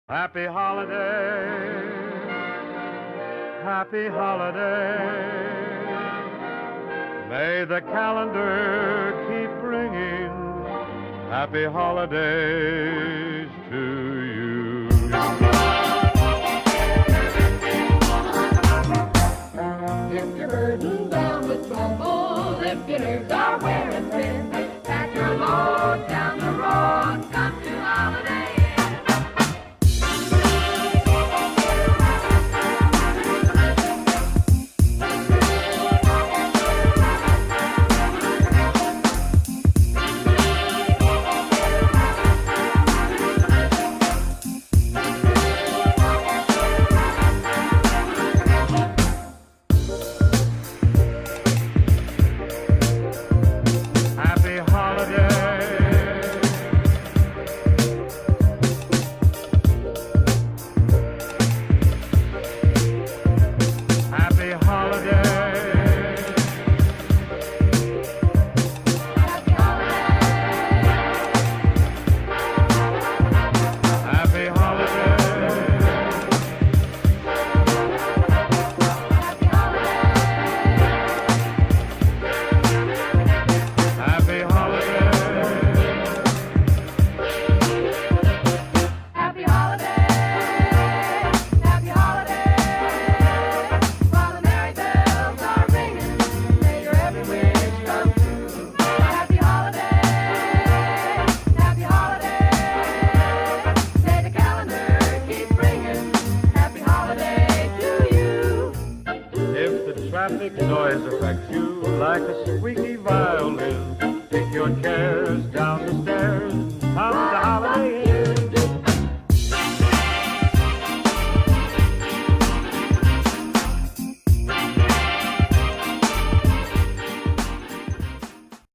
Happy holiday, happy holiday. May the calendar keep bringing happy holidays to you. If you're burdened down with trouble, if your nerves are wearing thin, pack your load down the road, come to Holiday Inn. Happy holiday. Happy holiday. Happy holiday. Happy holiday. Happy holiday, happy holiday. While the merry bells are ringing, may your every wish come true. Happy holiday, happy holiday. May the calendar keep bringing happy holiday to you. If the traffic noise affects you like a squeaky